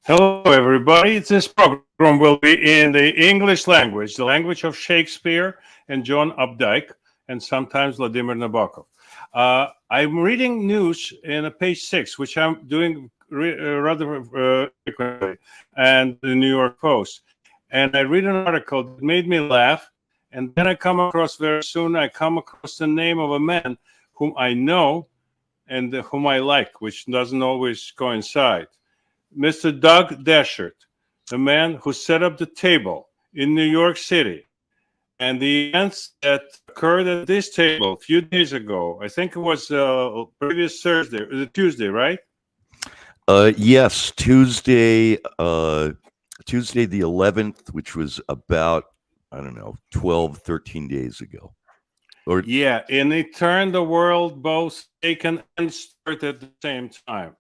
Hello, everybody. This program will be in the English language, the language of Shakespeare and John Updike, and sometimes Vladimir Nabokov. I'm reading news in page 6, which I'm doing rather frequently, and the New York Post. And I read an article that made me laugh, and then I come across very soon, I come across the name of a man whom I know and whom I like, which doesn't always coincide. Mr. DOUG DECHERT, the man who set up the table in New York City. And the events that occurred at this table a few days ago, I think it was previous Tuesday, right? Yes, Tuesday, Tuesday the 11th, which was about, 12, 13 days ago. Yeah, and it turned the world both taken and stirred at the same time.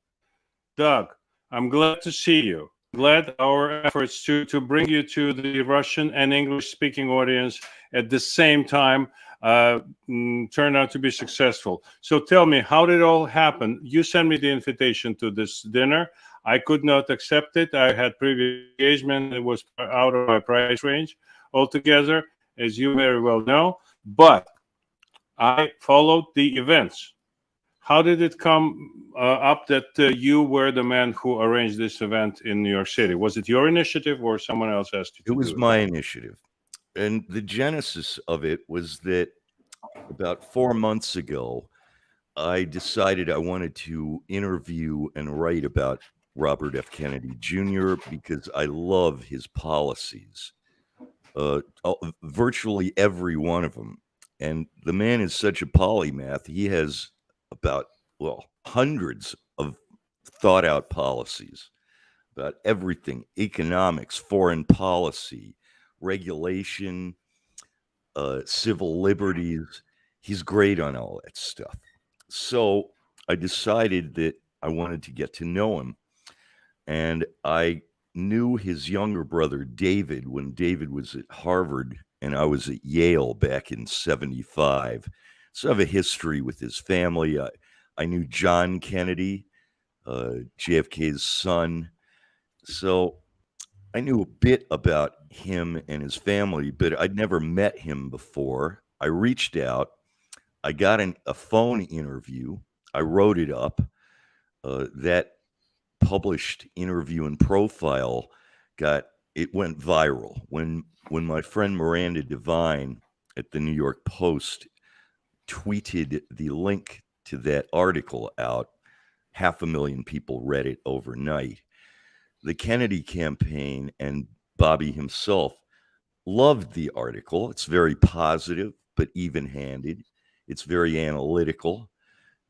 Doug, I'm glad to see you. Glad our efforts to bring you to the Russian and English speaking audience at the same time turned out to be successful. So tell me, how did it all happen? You sent me the invitation to this dinner. I could not accept it. I had previous engagement. It was out of my price range altogether, as you very well know. But I followed the events. How did it come up that you were the man who arranged this event in New York City? Was it your initiative or someone else asked you to do it? It was my initiative. And the genesis of it was that about 4 months ago, I decided I wanted to interview and write about Robert F. Kennedy Jr. because I love his policies, virtually every one of them. And the man is such a polymath. He has about, hundreds of thought out policies about everything: economics, foreign policy, regulation, civil liberties. He's great on all that stuff. So I decided that I wanted to get to know him. And I knew his younger brother, David, when David was at Harvard and I was at Yale back in 75. So I have a history with his family. I knew John Kennedy, JFK's son. So I knew a bit about him and his family, but I'd never met him before. I reached out. I got a phone interview. I wrote it up. That published interview and profile went viral when my friend Miranda Devine at the New York Post tweeted the link to that article out. 500,000 people read it overnight. The Kennedy campaign and Bobby himself loved the article. It's very positive, but even-handed. It's very analytical.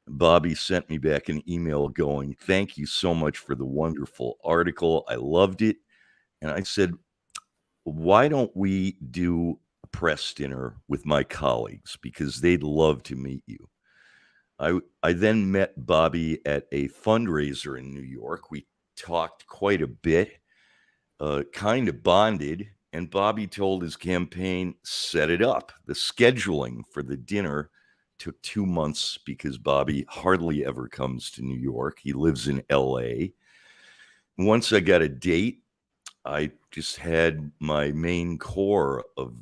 Bobby sent me back an email going, "Thank you so much for the wonderful article. I loved it." And I said, "Why don't we do a press dinner with my colleagues? Because they'd love to meet you." I then met Bobby at a fundraiser in New York. We talked quite a bit, kind of bonded, and Bobby told his campaign, set it up. The scheduling for the dinner took 2 months because Bobby hardly ever comes to New York. He lives in LA. Once I got a date, I just had my main core of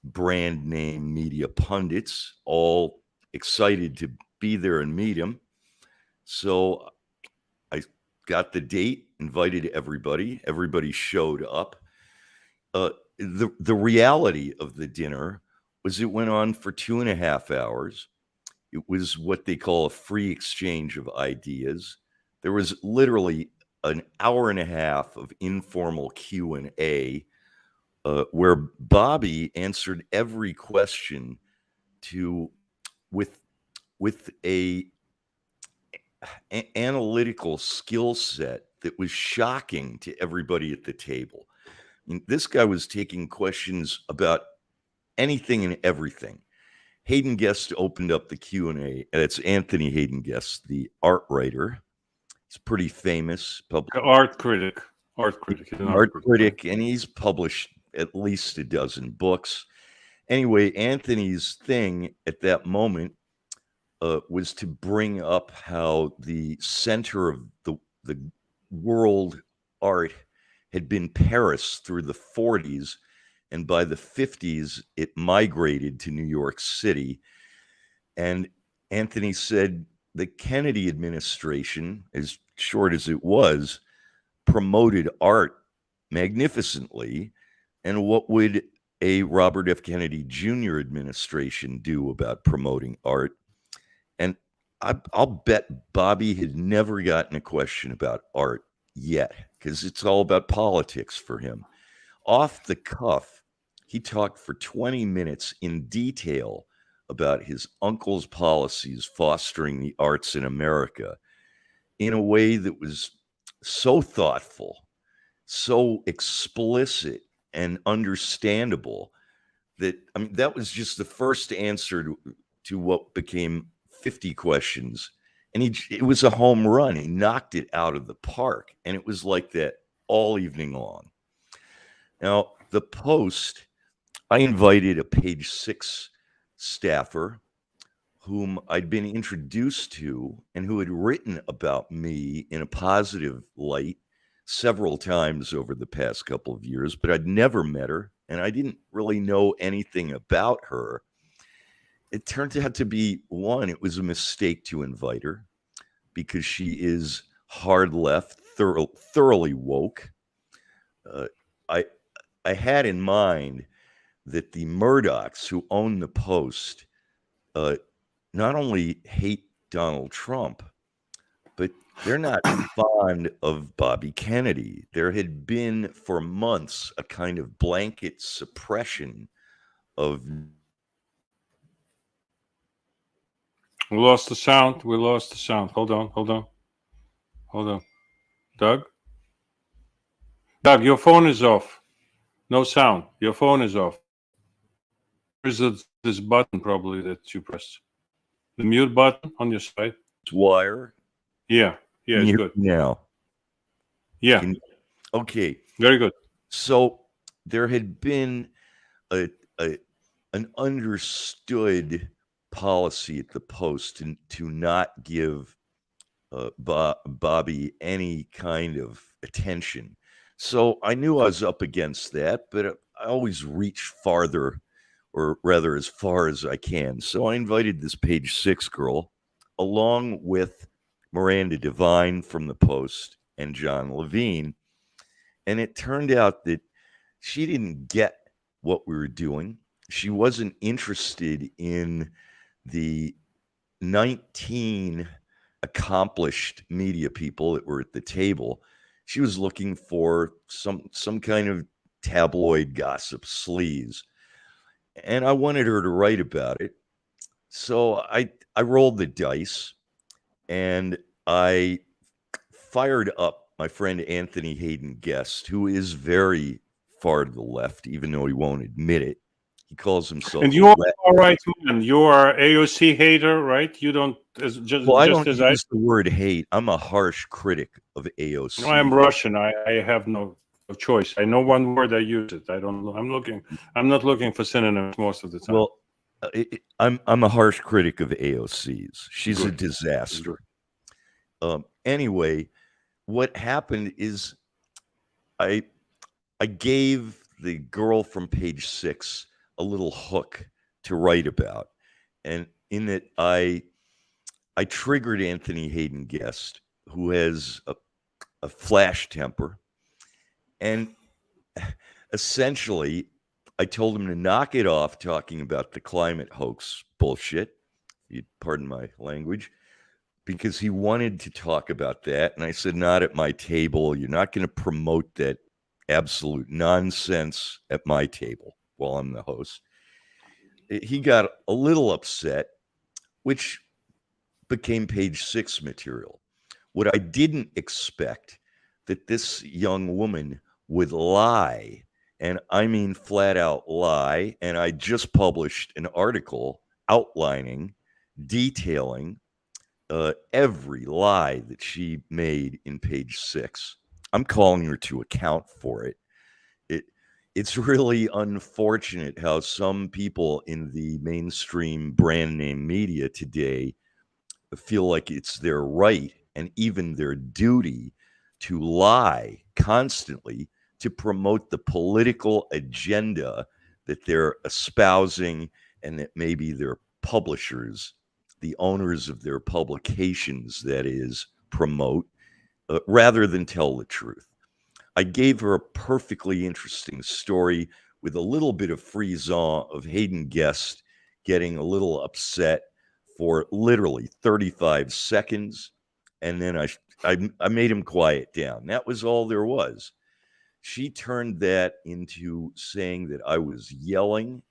brand name media pundits all excited to be there and meet him. So I got the date, invited everybody. Everybody showed up. The reality of the dinner was it went on for 2.5 hours. It was what they call a free exchange of ideas. There was literally an hour and a half of informal Q&A where Bobby answered every question with a analytical skill set that was shocking to everybody at the table. I mean, this guy was taking questions about anything and everything. Hayden Guest opened up the Q&A, and it's Anthony Hayden Guest, the art writer. He's pretty famous. Art critic, and he's published at least a dozen books. Anyway, Anthony's thing at that moment was to bring up how the center of the world art had been Paris through the 40s, and by the 50s, it migrated to New York City. And Anthony said the Kennedy administration, as short as it was, promoted art magnificently. And what would a Robert F. Kennedy Jr. administration do about promoting art? And I'll bet Bobby had never gotten a question about art yet, because it's all about politics for him. Off the cuff, he talked for 20 minutes in detail about his uncle's policies fostering the arts in America in a way that was so thoughtful, so explicit and understandable that, I mean, that was just the first answer to what became 50 questions. And it was a home run. He knocked it out of the park. And it was like that all evening long. Now, the Post, I invited a Page 6 staffer whom I'd been introduced to and who had written about me in a positive light several times over the past couple of years, but I'd never met her and I didn't really know anything about her. It turned out to be, one, it was a mistake to invite her because she is hard left, thoroughly woke. I had in mind that the Murdochs who own the Post not only hate Donald Trump, but they're not fond of Bobby Kennedy. There had been for months a kind of blanket suppression of. We lost the sound. Hold on. Doug? Doug, your phone is off. No sound. Your phone is off. There's this button probably that you pressed. The mute button on your side. Wire. Yeah, it's good. Now. Yeah. Okay. Very good. So there had been an understood policy at the Post to not give Bobby any kind of attention. So I knew I was up against that, but I always reach farther, or rather as far as I can. So I invited this Page 6 girl along with Miranda Devine from the Post and John Levine. And it turned out that she didn't get what we were doing. She wasn't interested in the 19 accomplished media people that were at the table. She was looking for some kind of tabloid gossip sleaze. And I wanted her to write about it. So I rolled the dice and I fired up my friend Anthony Hayden Guest, who is very far to the left, even though he won't admit it. He calls himself. And you are all right, man. You are AOC hater, right? You don't I don't use the word hate. I'm a harsh critic of AOC. No, I'm Russian. I have no choice. I know one word. I use it. I don't know. I'm not looking for synonyms most of the time. Well, I'm a harsh critic of AOC's. She's a disaster. Anyway, what happened is I gave the girl from Page 6 a little hook to write about, and in it I triggered Anthony Hayden Guest, who has a flash temper, and essentially I told him to knock it off talking about the climate hoax bullshit, you pardon my language, because he wanted to talk about that. And I said, not at my table. You're not going to promote that absolute nonsense at my table while I'm the host. He got a little upset, which became Page 6 material. What I didn't expect, that this young woman would lie, and I mean flat out lie. And I just published an article outlining, detailing every lie that she made in Page 6. I'm calling her to account for it. It's really unfortunate how some people in the mainstream brand name media today feel like it's their right and even their duty to lie constantly to promote the political agenda that they're espousing and that maybe their publishers, the owners of their publications, that is, promote, rather than tell the truth. I gave her a perfectly interesting story with a little bit of frisson of Hayden Guest getting a little upset for literally 35 seconds. And then I made him quiet down. That was all there was. She turned that into saying that I was yelling.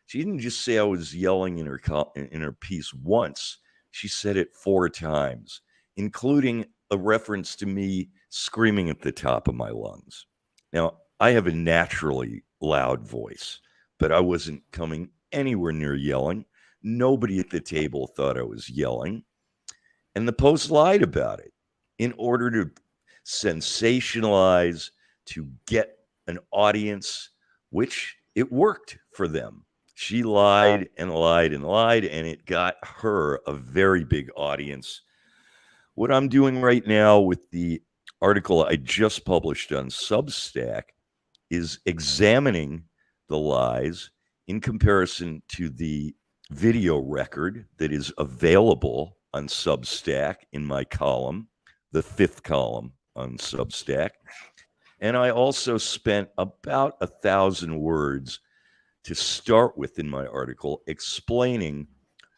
She didn't just say I was yelling in her piece once. She said it 4 times, including a reference to me screaming at the top of my lungs. Now, I have a naturally loud voice, but I wasn't coming anywhere near yelling. Nobody at the table thought I was yelling. And the Post lied about it in order to sensationalize, to get an audience, which it worked for them. She lied and lied and lied, and it got her a very big audience. What I'm doing right now with the article I just published on Substack is examining the lies in comparison to the video record that is available on Substack in my column, the 5th column on Substack. And I also spent about 1,000 words to start with in my article explaining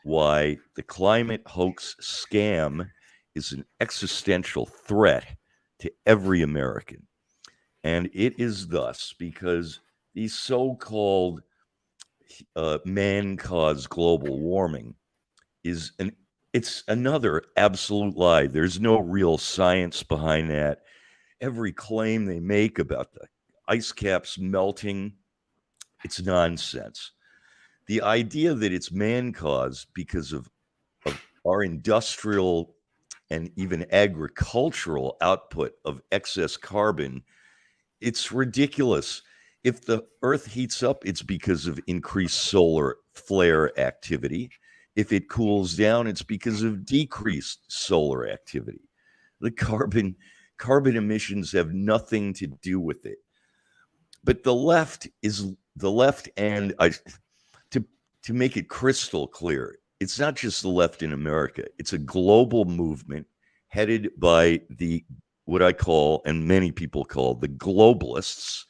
why the climate hoax scam is an existential threat to every American. And it is thus because these so-called man-caused global warming it's another absolute lie. There's no real science behind that. Every claim they make about the ice caps melting, it's nonsense. The idea that it's man-caused because of our industrial and even agricultural output of excess carbon, it's ridiculous. If the Earth heats up, it's because of increased solar flare activity. If it cools down, it's because of decreased solar activity. The carbon emissions have nothing to do with it. But the left, and to make it crystal clear, it's not just the left in America. It's a global movement headed by what I call, and many people call, the globalists,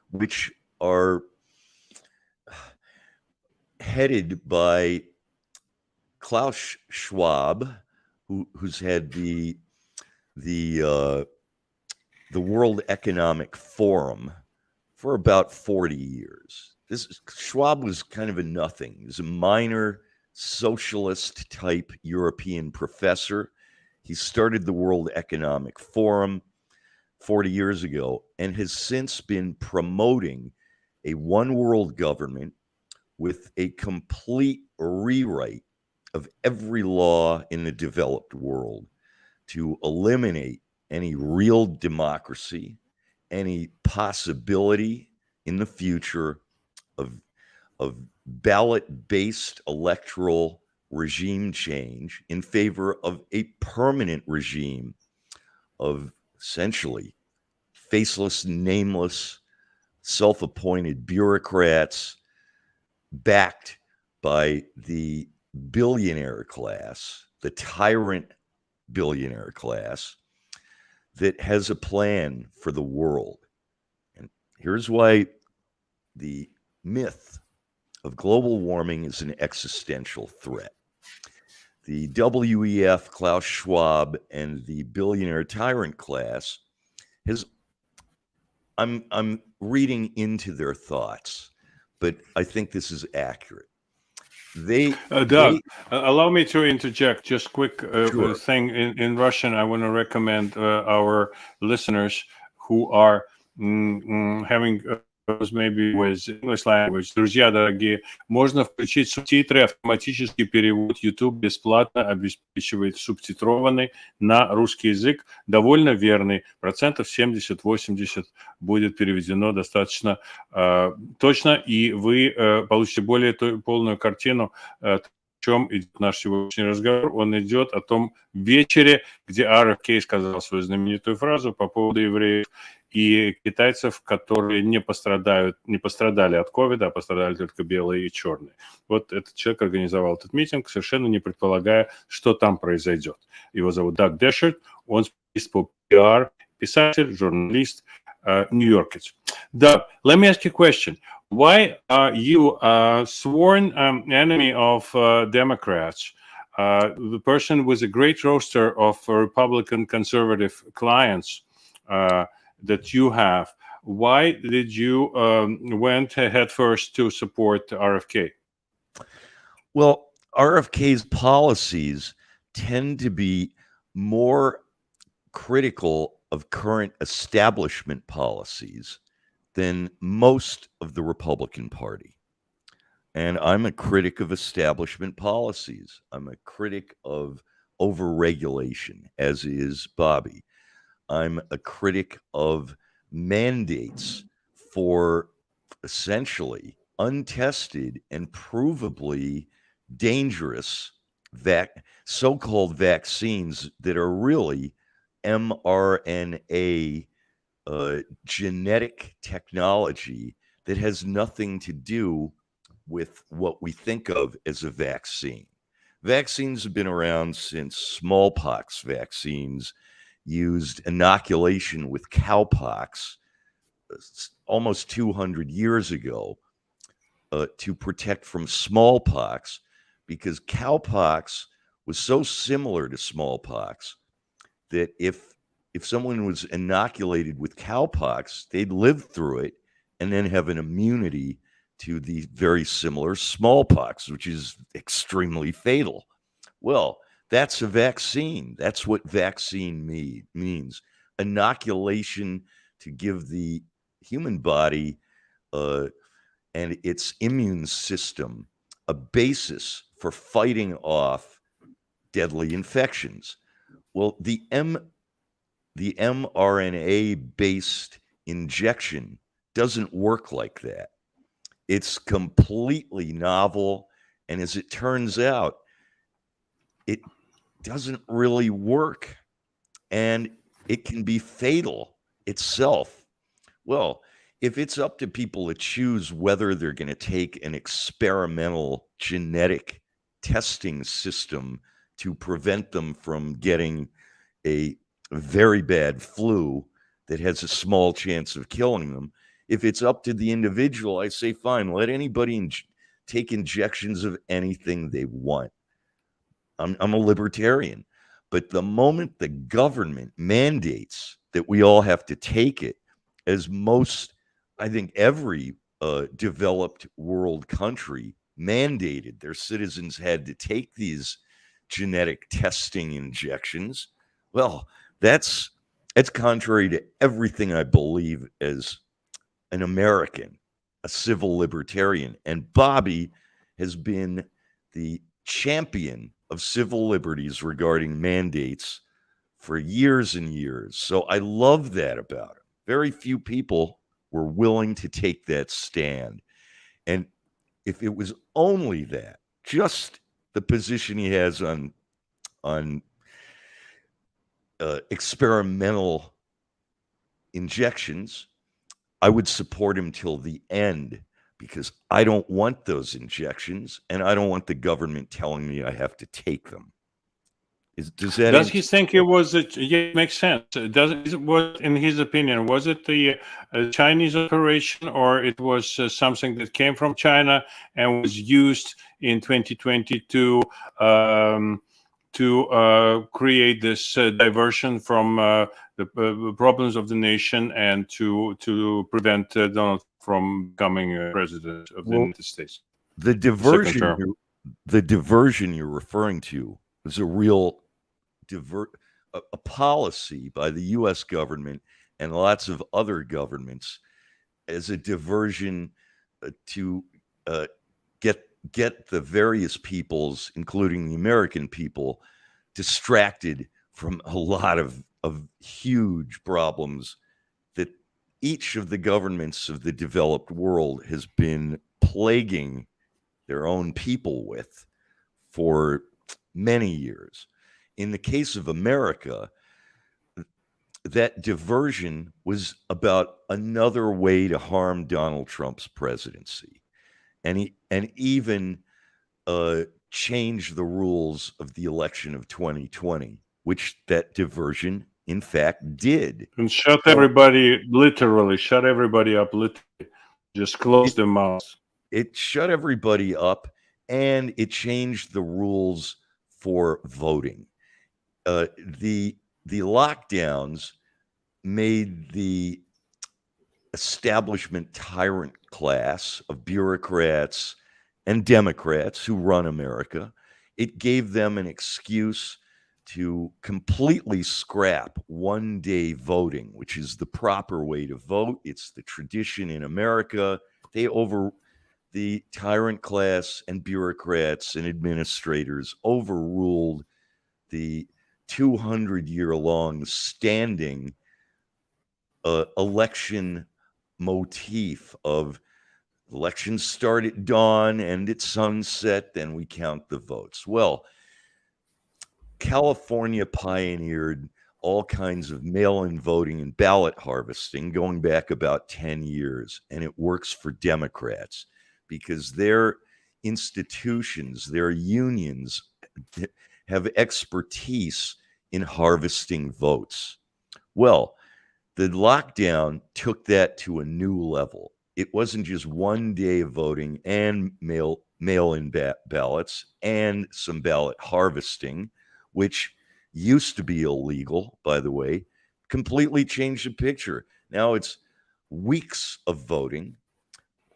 which are headed by Klaus Schwab, who's had the World Economic Forum for about 40 years. Schwab was kind of a nothing. He was a minor socialist type European professor. He started the World Economic Forum 40 years ago and has since been promoting a one world government with a complete rewrite of every law in the developed world to eliminate any real democracy, any possibility in the future of ballot-based electoral regime change in favor of a permanent regime of essentially faceless, nameless, self-appointed bureaucrats backed by the billionaire class, the tyrant billionaire class that has a plan for the world. And here's why the myth of global warming is an existential threat. The WEF, Klaus Schwab, and the billionaire tyrant class I'm reading into their thoughts, but I think this is accurate. Doug, allow me to interject just quick Sure. thing in Russian. I want to recommend our listeners who are having maybe with English language. Друзья дорогие, можно включить субтитры, автоматический перевод. YouTube бесплатно обеспечивает субтитрованный на русский язык, довольно верный, 70-80% будет переведено достаточно точно, и вы получите более полную картину, о чем идет наш сегодняшний разговор. Он идет о том вечере, где RFK сказал свою знаменитую фразу по поводу евреев и китайцев, которые не пострадали от ковида, а пострадали только белые и черные. Вот этот человек организовал этот митинг, совершенно не предполагая, что там произойдет. Его зовут DOUG DECHERT, он специалист по PR, писатель, журналист, нью-йоркец. Doug, let me ask you a question. Why are you a sworn enemy of Democrats? The person with a great roster of Republican conservative clients that you have. Why did you went head first to support RFK? Well, RFK's policies tend to be more critical of current establishment policies than most of the Republican Party. And I'm a critic of establishment policies. I'm a critic of overregulation, as is Bobby. I'm a critic of mandates for essentially untested and provably dangerous so-called vaccines that are really mRNA genetic technology that has nothing to do with what we think of as a vaccine. Vaccines have been around since smallpox vaccines used inoculation with cowpox almost 200 years ago to protect from smallpox, because cowpox was so similar to smallpox that if someone was inoculated with cowpox, they'd live through it and then have an immunity to the very similar smallpox, which is extremely fatal. Well, that's a vaccine. That's what vaccine means. Inoculation to give the human body and its immune system a basis for fighting off deadly infections. Well, the mRNA-based injection doesn't work like that. It's completely novel, and as it turns out, it doesn't really work, and it can be fatal itself. Well, if it's up to people to choose whether they're going to take an experimental genetic testing system to prevent them from getting a very bad flu that has a small chance of killing them, if it's up to the individual, I say, fine, let anybody take injections of anything they want. I'm a libertarian. But the moment the government mandates that we all have to take it, as most, I think every developed world country mandated their citizens had to take these genetic testing injections, well, that's contrary to everything I believe as an American, a civil libertarian. And Bobby has been the champion of civil liberties regarding mandates for years and years. So I love that about him. Very few people were willing to take that stand. And if it was only that, just the position he has on experimental injections, I would support him till the end, because I don't want those injections, and I don't want the government telling me I have to take them. Does he think it was? Yeah, it makes sense. Was, in his opinion, was it the Chinese operation, or it was something that came from China and was used in 2022 to create this diversion from the problems of the nation and to prevent Donald from becoming president of the United States? The diversion you're referring to is a real a policy by the U.S. government and lots of other governments as a diversion to get the various peoples, including the American people, distracted from a lot of huge problems that each of the governments of the developed world has been plaguing their own people with for many years. In the case of America, that diversion was about another way to harm Donald Trump's presidency, and even change the rules of the election of 2020, which that diversion, in fact, did. And shut everybody up, literally. Just close the mouths. It shut everybody up, and it changed the rules for voting. The lockdowns made the establishment tyrant class of bureaucrats and Democrats who run America, it gave them an excuse to completely scrap one-day voting, which is the proper way to vote. It's the tradition in America. The tyrant class and bureaucrats and administrators overruled the 200-year-long standing election motif of elections start at dawn and at sunset, then we count the votes. Well, California pioneered all kinds of mail-in voting and ballot harvesting going back about 10 years, and it works for Democrats because their institutions, their unions have expertise in harvesting votes. Well, the lockdown took that to a new level. It wasn't just one day of voting and mail-in ballots and some ballot harvesting, which used to be illegal, by the way, completely changed the picture. Now it's weeks of voting,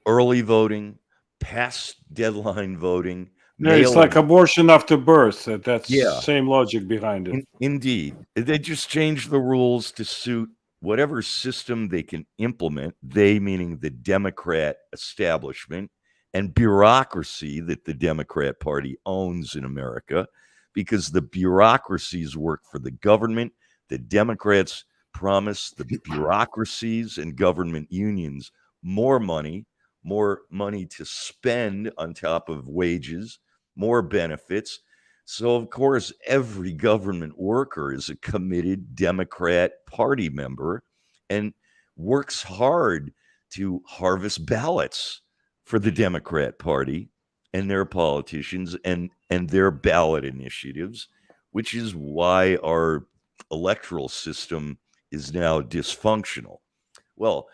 early voting, past deadline voting. Yeah, it's like abortion after birth. That's Yeah. Same logic behind it. Indeed. They just changed the rules to suit whatever system they can implement, they meaning the Democrat establishment and bureaucracy that the Democrat Party owns in America, because the bureaucracies work for the government. The Democrats promise the bureaucracies and government unions more money to spend on top of wages, more benefits. So, of course, every government worker is a committed Democrat Party member and works hard to harvest ballots for the Democrat Party and their politicians and their ballot initiatives, which is why our electoral system is now dysfunctional. Well,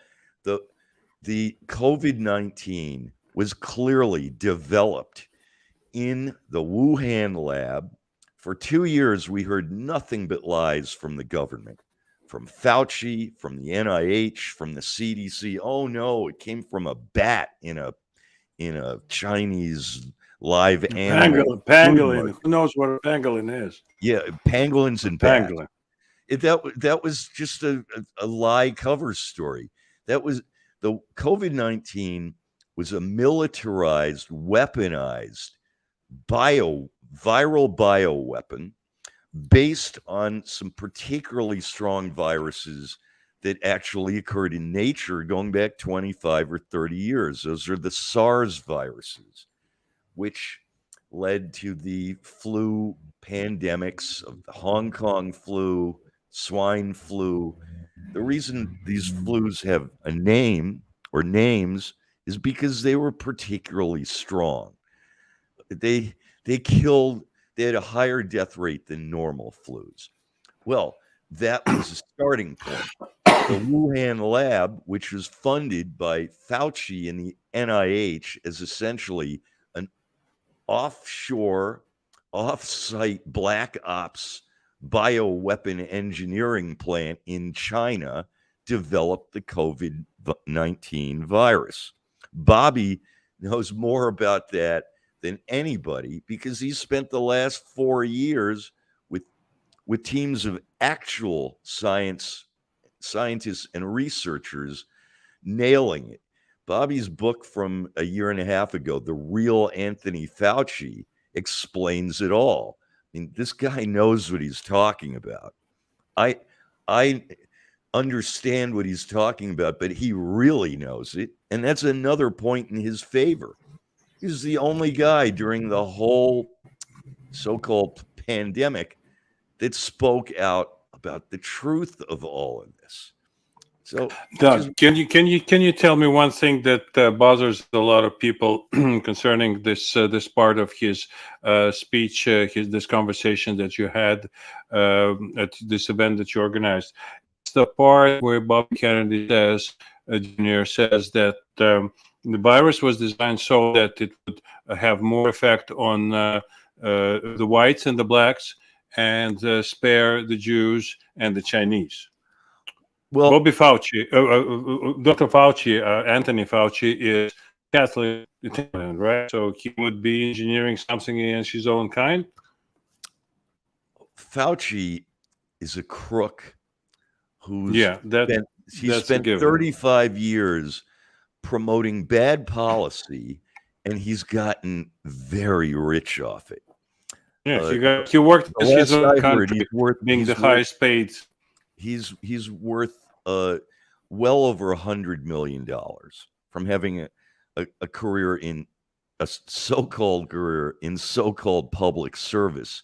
the COVID-19 was clearly developed in the Wuhan lab. For 2 years, we heard nothing but lies from the government, from Fauci, from the NIH, from the CDC. Oh no, it came from a bat in a Chinese live animal. Pangolin. Who knows what a pangolin is? Yeah, pangolins and bats. That was just a lie cover story. That was the COVID-19 was a militarized, weaponized viral bioweapon based on some particularly strong viruses that actually occurred in nature going back 25 or 30 years. Those are the SARS viruses, which led to the flu pandemics of the Hong Kong flu, swine flu. The reason these flus have a name or names is because they were particularly strong. They had a higher death rate than normal flus. Well, that was a starting point. The Wuhan lab, which was funded by Fauci and the NIH, as essentially an offshore, off-site black ops bioweapon engineering plant in China, developed the COVID-19 virus. Bobby knows more about that than anybody because he spent the last 4 years with teams of actual scientists and researchers nailing it. Bobby's book from a year and a half ago, The Real Anthony Fauci, explains it all. I mean, this guy knows what he's talking about. I understand what he's talking about, but he really knows it. And that's another point in his favor. He's the only guy during the whole so-called pandemic that spoke out about the truth of all of this. So, Doug, can you tell me one thing that bothers a lot of people concerning this part of his speech, this conversation that you had at this event that you organized? It's the part where Bobby Kennedy says, Jr. says that the virus was designed so that it would have more effect on the whites and the blacks and spare the Jews and the Chinese. well, Bobby Fauci, Dr. Fauci, Anthony Fauci is Catholic Italian, right? So he would be engineering something against his own kind. Fauci is a crook who's spent 35 years promoting bad policy, and he's gotten very rich off it. Yeah, he worked in his own country, being the highest paid. He's worth well over $100 million from having a career in a so-called career in so-called public service.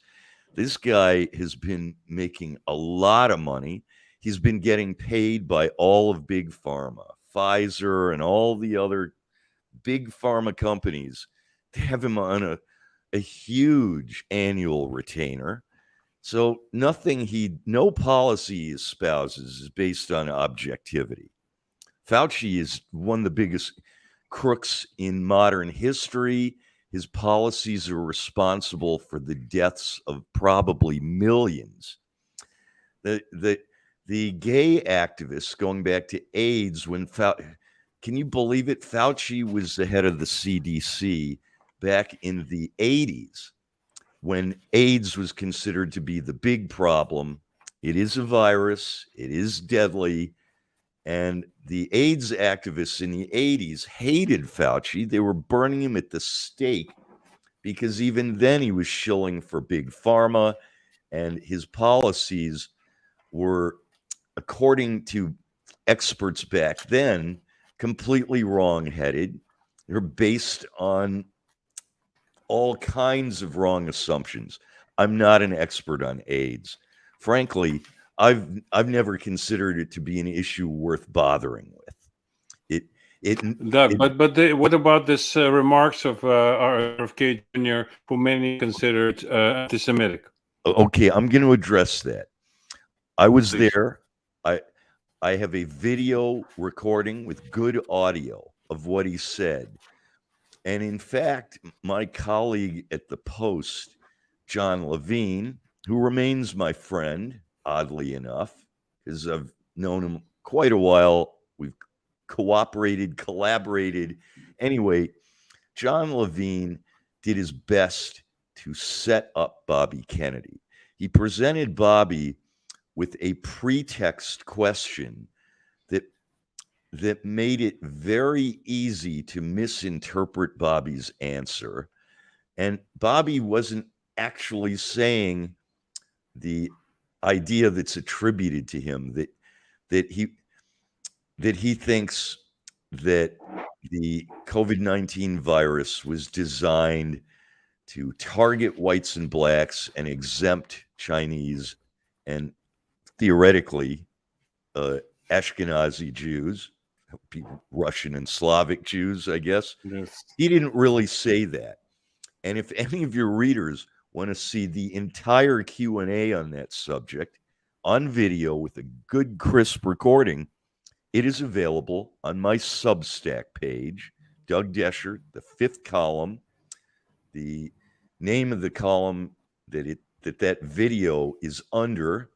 This guy has been making a lot of money. He's been getting paid by all of Big Pharma, Pfizer, and all the other big pharma companies to have him on a huge annual retainer. So no policy he espouses is based on objectivity. Fauci is one of the biggest crooks in modern history. His policies are responsible for the deaths of probably millions. The gay activists, going back to AIDS, can you believe it? Fauci was the head of the CDC back in the 80s. When AIDS was considered to be the big problem. It is a virus, it is deadly, and the AIDS activists in the 80s hated Fauci. They were burning him at the stake because even then he was shilling for Big Pharma, and his policies were, according to experts back then, completely wrong-headed. They're based on all kinds of wrong assumptions. I'm not an expert on AIDS. Frankly, I've never considered it to be an issue worth bothering with. What about this remarks of RFK Jr., who many considered anti-Semitic? Okay, I'm going to address that. I was there. I have a video recording with good audio of what he said. And in fact, my colleague at the Post, John Levine, who remains my friend, oddly enough, because I've known him quite a while. We've collaborated. Anyway, John Levine did his best to set up Bobby Kennedy. He presented Bobby with a pretext question that made it very easy to misinterpret Bobby's answer. And Bobby wasn't actually saying the idea that's attributed to him, that he thinks that the COVID-19 virus was designed to target whites and blacks and exempt Chinese and theoretically Ashkenazi Jews, Russian and Slavic Jews, I guess. Yes. He didn't really say that. And if any of your readers want to see the entire Q&A on that subject on video with a good, crisp recording, it is available on my Substack page, Doug Deschert, the 5th column. The name of the column that video is under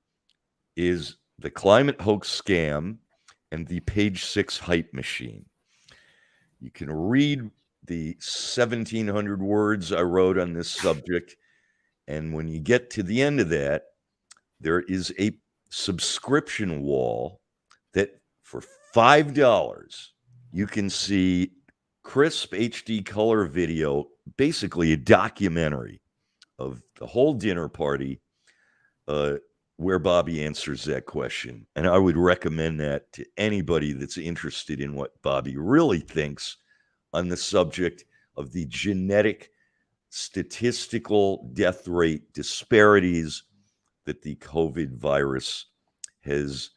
is The Climate Hoax Scam and the Page 6 Hype Machine. You can read the 1,700 words I wrote on this subject, and when you get to the end of that, there is a subscription wall that for $5 you can see crisp HD color video, basically a documentary of the whole dinner party, where Bobby answers that question. And I would recommend that to anybody that's interested in what Bobby really thinks on the subject of the genetic statistical death rate disparities that the COVID virus has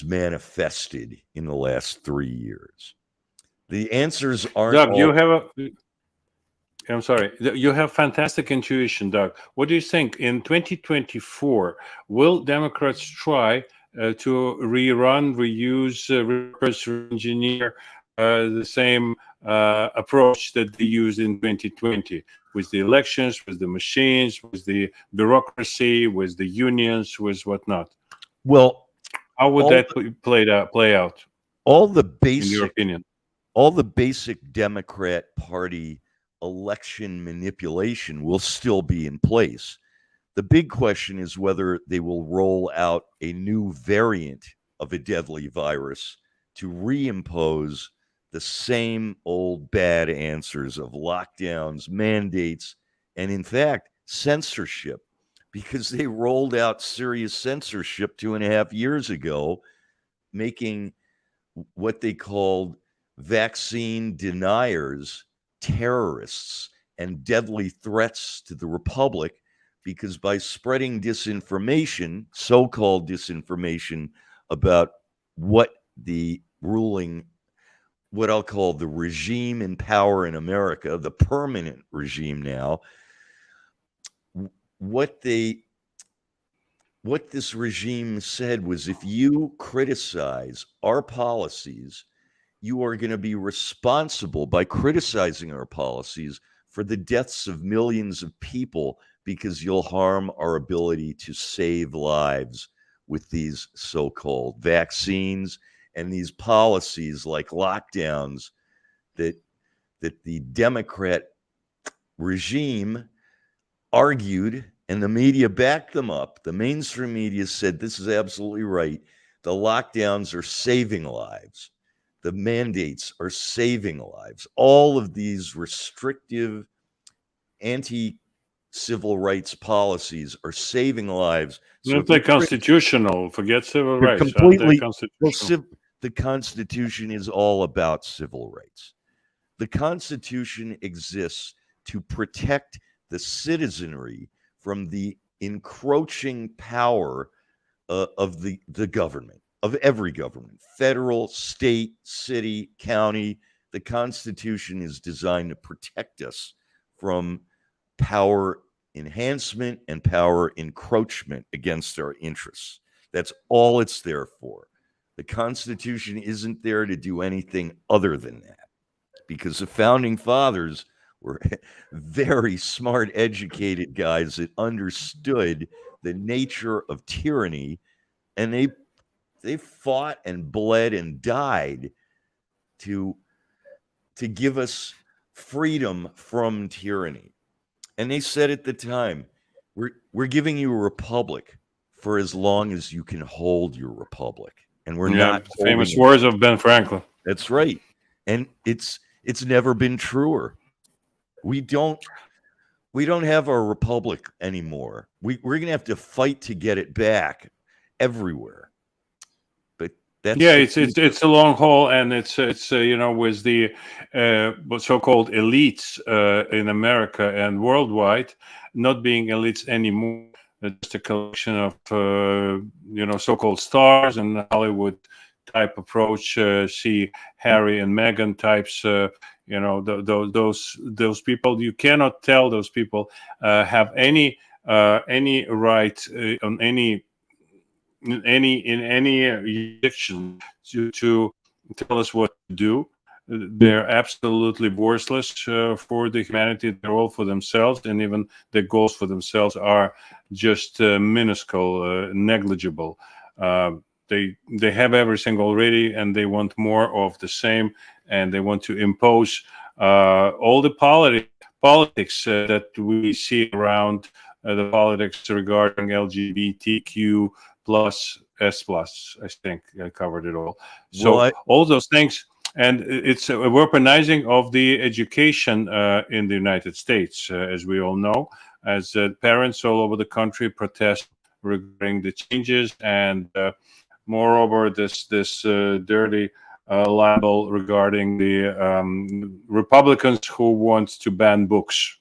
manifested in the last 3 years. The answers aren't Doug, all. I'm sorry. You have fantastic intuition, Doug. What do you think in 2024? Will Democrats try to rerun, reuse, repurpose, re-engineer the same approach that they used in 2020 with the elections, with the machines, with the bureaucracy, with the unions, with whatnot? Well, How would that play out, all the in your basic opinion? all the basic Democrat Party election manipulation will still be in place. The big question is whether they will roll out a new variant of a deadly virus to reimpose the same old bad answers of lockdowns, mandates, and in fact, censorship, because they rolled out serious censorship 2.5 years ago, making what they called vaccine deniers terrorists and deadly threats to the republic, because by spreading disinformation, so-called disinformation, about what I'll call the regime in power in America, the permanent regime now, what this regime said was, if you criticize our policies, you are going to be responsible by criticizing our policies for the deaths of millions of people, because you'll harm our ability to save lives with these so-called vaccines and these policies like lockdowns that the Democrat regime argued, and the media backed them up. The mainstream media said this is absolutely right. The lockdowns are saving lives. The mandates are saving lives. All of these restrictive anti-civil rights policies are saving lives. So Not like constitutional. Forget civil they're rights. completely Constitutional. the Constitution is all about civil rights. The Constitution exists to protect the citizenry from the encroaching power of the government, of every government, federal, state, city, county. The Constitution is designed to protect us from power enhancement and power encroachment against our interests. That's all it's there for. The Constitution isn't there to do anything other than that, because the founding fathers were very smart, educated guys that understood the nature of tyranny, and they fought and bled and died to give us freedom from tyranny. And they said at the time, we're giving you a republic for as long as you can hold your republic, and we're not famous words of Ben Franklin. That's right. And it's never been truer. We don't have our republic anymore. We're going to have to fight to get it back everywhere. But that's it's a long haul, and it's with the so-called elites in America and worldwide not being elites anymore. Just a collection of so-called stars and Hollywood type approach. See Harry and Meghan types. Those people. You cannot tell those people have any right on any jurisdiction to tell us what to do. They're absolutely worthless for the humanity. They're all for themselves, and even their goals for themselves are just minuscule, negligible. They have everything already, and they want more of the same, and they want to impose all the politics that we see around the politics regarding LGBTQ plus S plus. I think I covered it all. So all those things. And it's a weaponizing of the education in the United States, as we all know, as parents all over the country protest regarding the changes, and moreover, this dirty libel regarding the Republicans who want to ban books.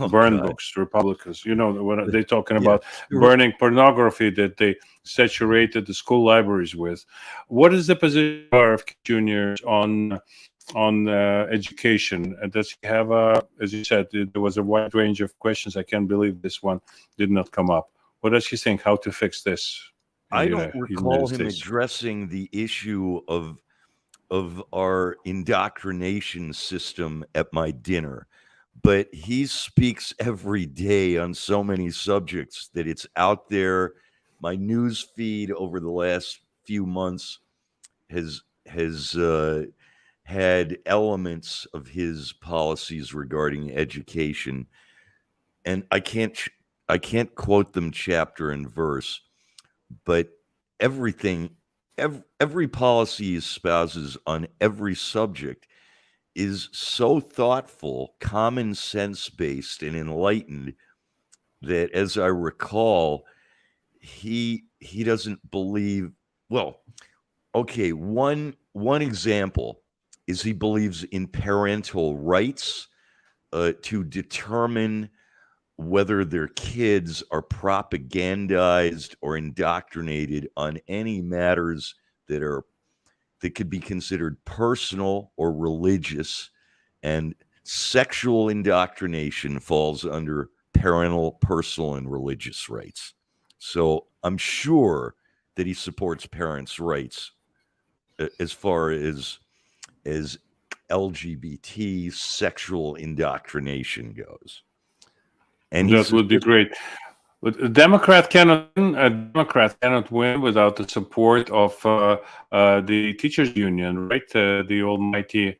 burn God. books. Republicans, what they're talking Yeah. about, burning pornography that they saturated the school libraries with. What is the position of RFK Jr. on education? And does he have as you said, there was a wide range of questions. I can't believe this one did not come up. What does he think? How to fix this? I don't recall him addressing the issue of our indoctrination system at my dinner, but he speaks every day on so many subjects that it's out there. My news feed over the last few months has had elements of his policies regarding education, and I can't quote them chapter and verse, but every policy he espouses on every subject is so thoughtful, common sense based, and enlightened that, as I recall, he doesn't believe. Well, okay, one example is he believes in parental rights to determine whether their kids are propagandized or indoctrinated on any matters that could be considered personal or religious, and sexual indoctrination falls under parental, personal, and religious rights. So I'm sure that he supports parents' rights as far as LGBT sexual indoctrination goes. And that would be great. But a Democrat cannot win without the support of the teachers union, right? The almighty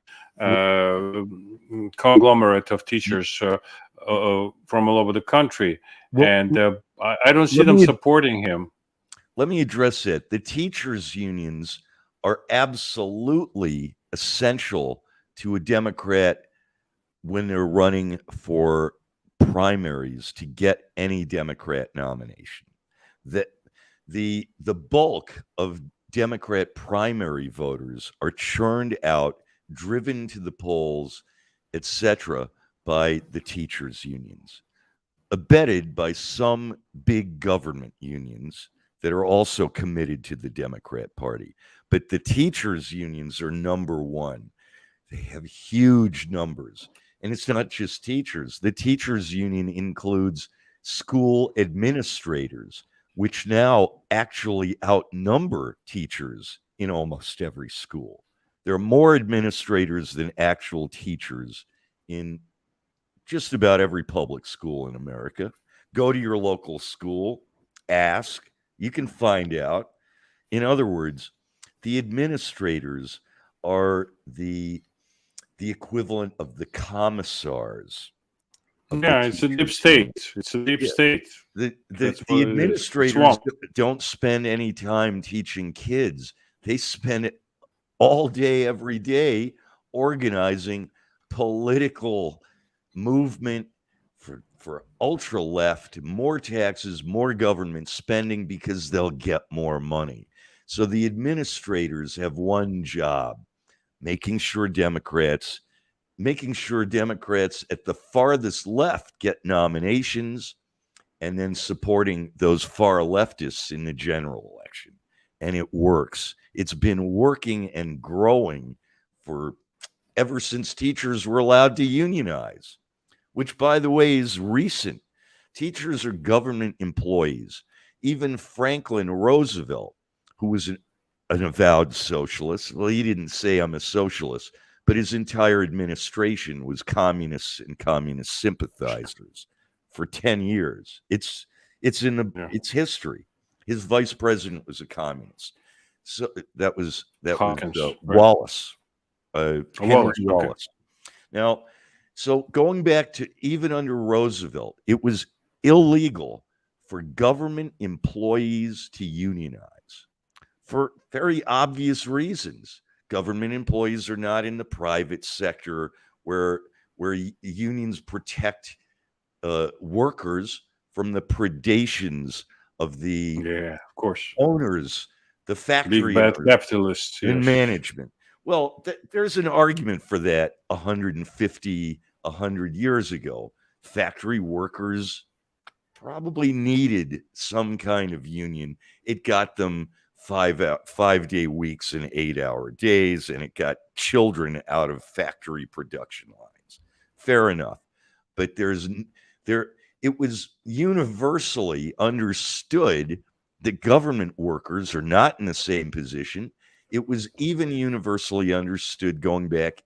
conglomerate of teachers from all over the country. And I don't see them supporting him. Let me address it. The teachers unions are absolutely essential to a Democrat when they're running for primaries to get any Democrat nomination. The bulk of Democrat primary voters are churned out, driven to the polls, etc., by the teachers unions, abetted by some big government unions that are also committed to the Democrat Party. But the teachers unions are number one. They have huge numbers. And it's not just teachers. The teachers union includes school administrators, which now actually outnumber teachers in almost every school. There are more administrators than actual teachers in just about every public school in America. Go to your local school, ask, you can find out. In other words, the administrators are the equivalent of the commissars. It's a deep state. It's a deep state. The administrators don't spend any time teaching kids. They spend it all day, every day, organizing political movement for ultra left, more taxes, more government spending, because they'll get more money. So the administrators have one job: making sure Democrats at the farthest left get nominations, and then supporting those far leftists in the general election. And it works. It's been working and growing ever since teachers were allowed to unionize, which, by the way, is recent. Teachers are government employees. Even Franklin Roosevelt, who was an avowed socialist, well, he didn't say I'm a socialist, but his entire administration was communists and communist sympathizers for 10 years. It's history. His vice president was a communist. So that was Wallace. Wallace. Okay. Now, so going back to even under Roosevelt, it was illegal for government employees to unionize for very obvious reasons. Government employees are not in the private sector where unions protect workers from the predations of the owners, the factory big bad capitalists, and management. Well, there's an argument for that 100 years ago. factory workers probably needed some kind of union. It got them 5-day weeks and 8-hour days, and it got children out of factory production lines. Fair enough. But it was universally understood that government workers are not in the same position. It was even universally understood going back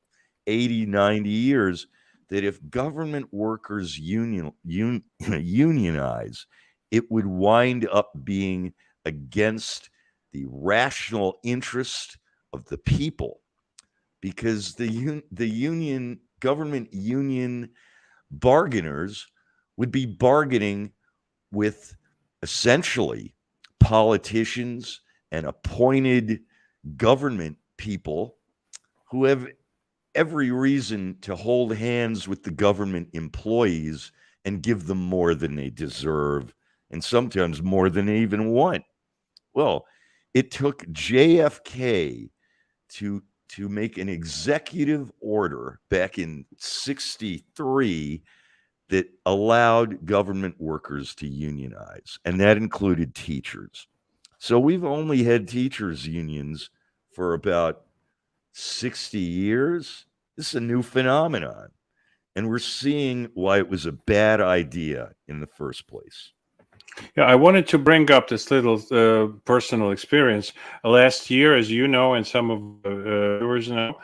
80, 90 years that if government workers unionize, it would wind up being against the rational interest of the people, because the government union bargainers would be bargaining with essentially politicians and appointed government people who have every reason to hold hands with the government employees and give them more than they deserve, and sometimes more than they even want. Well, it took JFK to make an executive order back in 1963 that allowed government workers to unionize, and that included teachers. So we've only had teachers unions for about 60 years. This is a new phenomenon, and we're seeing why it was a bad idea in the first place. Yeah, I wanted to bring up this little personal experience. Last year, as you know, and some of the viewers know,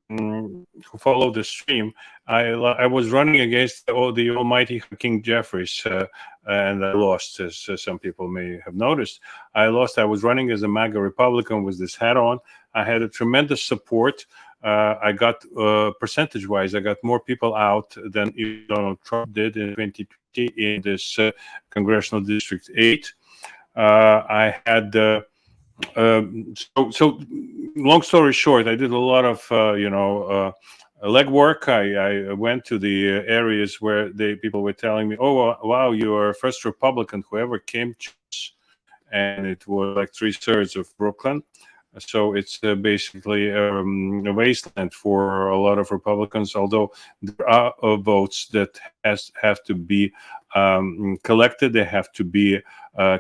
who follow the stream, I was running against the almighty King Jeffries, and I lost, as some people may have noticed. I lost. I was running as a MAGA Republican with this hat on. I had a tremendous support. I got, percentage-wise, I got more people out than Donald Trump did in 2020 in this Congressional District 8. I had, so long story short, I did a lot of, legwork. I went to the areas where people were telling me, oh, wow, you are first Republican who ever came to us. And it was like 3/3 of Brooklyn. So it's basically a wasteland for a lot of Republicans, although there are votes that have to be collected, they have to be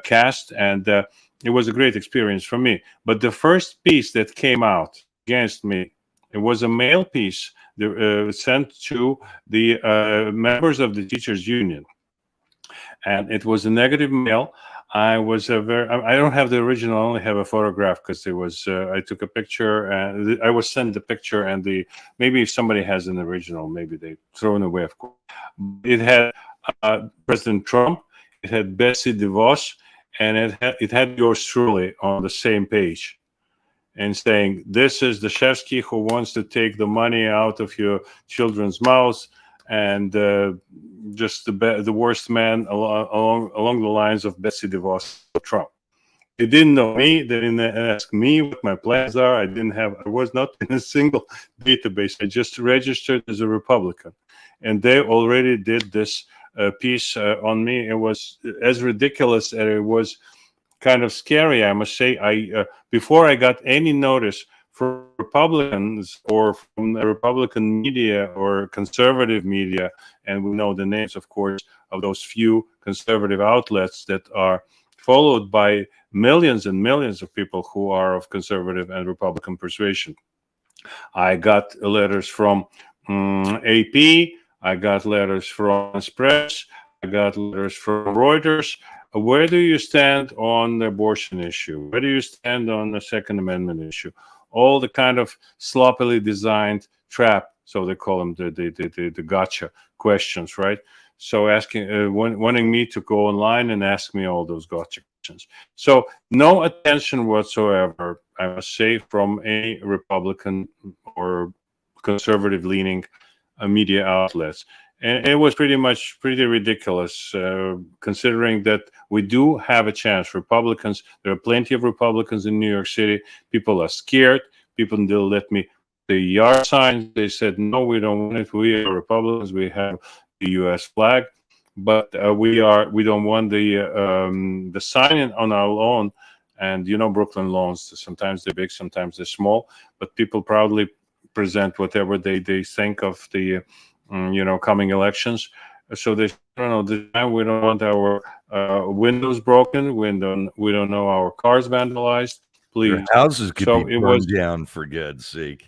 cast, and it was a great experience for me. But the first piece that came out against me, it was a mail piece sent to the members of the teachers union, and it was a negative mail. I don't have the original, I only have a photograph, because it was, I took a picture and I was sent the picture, and maybe if somebody has an original, maybe they thrown away, of course. It had President Trump, it had Betsy DeVos, and it had yours truly on the same page, and saying, this is the Shevsky who wants to take the money out of your children's mouths, and just the worst man along the lines of Betsy DeVos or Trump. They didn't know me. They didn't ask me what my plans are. I was not in a single database. I just registered as a Republican, and they already did this piece on me. It was as ridiculous as it was kind of scary, I must say. Before I got any notice from Republicans or from the Republican media or conservative media, and we know the names, of course, of those few conservative outlets that are followed by millions and millions of people who are of conservative and Republican persuasion. I got letters from AP, I got letters from Express, I got letters from Reuters. Where do you stand on the abortion issue? Where do you stand on the Second Amendment issue? All the kind of sloppily designed trap, so they call them the gotcha questions, right? So asking, wanting me to go online and ask me all those gotcha questions. So no attention whatsoever, I must say, from any Republican or conservative-leaning media outlets. And it was pretty ridiculous, considering that we do have a chance. Republicans, there are plenty of Republicans in New York City. People are scared. People didn't let me the yard signs. They said, no, we don't want it. We are Republicans. We have the U.S. flag, but we don't want the sign on our lawn. And Brooklyn lawns, sometimes they're big, sometimes they're small, but people proudly present whatever they think of the coming elections. So they said, no, this time we don't want our windows broken. We don't know our cars vandalized. Their Please. houses could So be it was. burned down, for God's sake.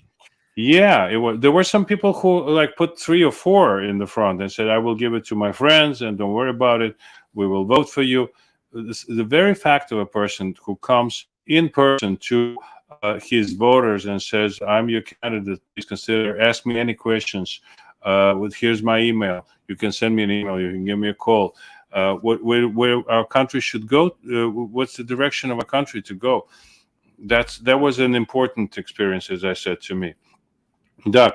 Yeah, it was. There were some people who like put 3 or 4 in the front and said, "I will give it to my friends, and don't worry about it. We will vote for you." The very fact of a person who comes in person to his voters and says, "I'm your candidate. Please consider. Ask me any questions. Here's my email. You can send me an email. You can give me a call. Where our country should go? What's the direction of our country to go?" That was an important experience, as I said, to me. Doug,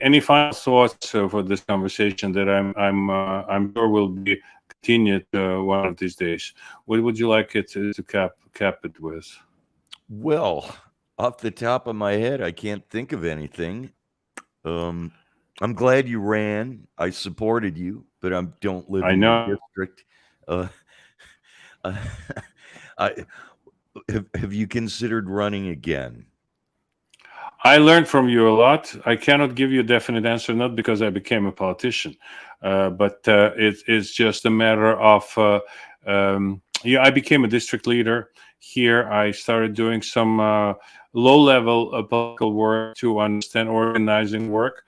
any final thoughts for this conversation that I'm sure will be continued one of these days? What would you like it to cap it with? Well, off the top of my head, I can't think of anything. I'm glad you ran. I supported you, but I don't live I in your know. district. I have you considered running again? I learned from you a lot. I cannot give you a definite answer, not because I became a politician, but it's just a matter of, I became a district leader here. I started doing some low-level political work to understand organizing work,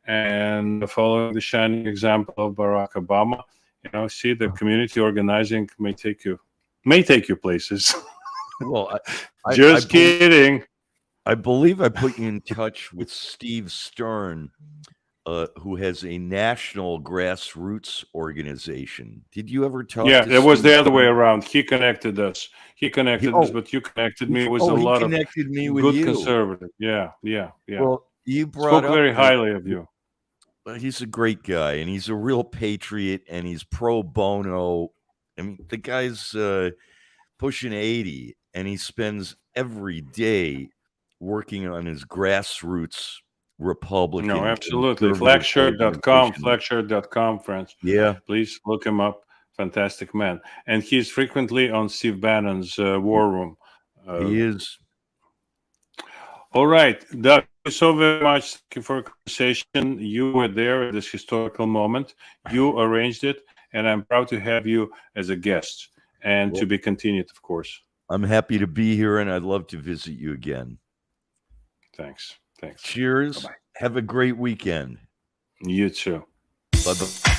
and following the shining example of Barack Obama. See, the community organizing may take you places. Well, Just kidding. I believe I put you in touch with Steve Stern, who has a national grassroots organization. Did you ever talk Yeah, to it was Steve the other way Stern? around. He connected us. But you connected me with a he lot of connected me with good you. conservative. Yeah. Well, you brought Spoke up very highly of you. he's a great guy, and he's a real patriot, and he's pro bono. I mean, the guy's pushing 80, and he spends every day working on his grassroots Republican. No, absolutely. conservative Flagshirt.com, organization. flagshirt.com, friends. Yeah, Please look him up. Fantastic man. And he's frequently on Steve Bannon's War Room. he is. All right, Doug, thank you so very much. Thank you for a conversation. You were there at this historical moment. You arranged it, and I'm proud to have you as a guest and to be continued, of course. I'm happy to be here, and I'd love to visit you again. Thanks. Cheers. Bye-bye. Have a great weekend. You too. Bye-bye.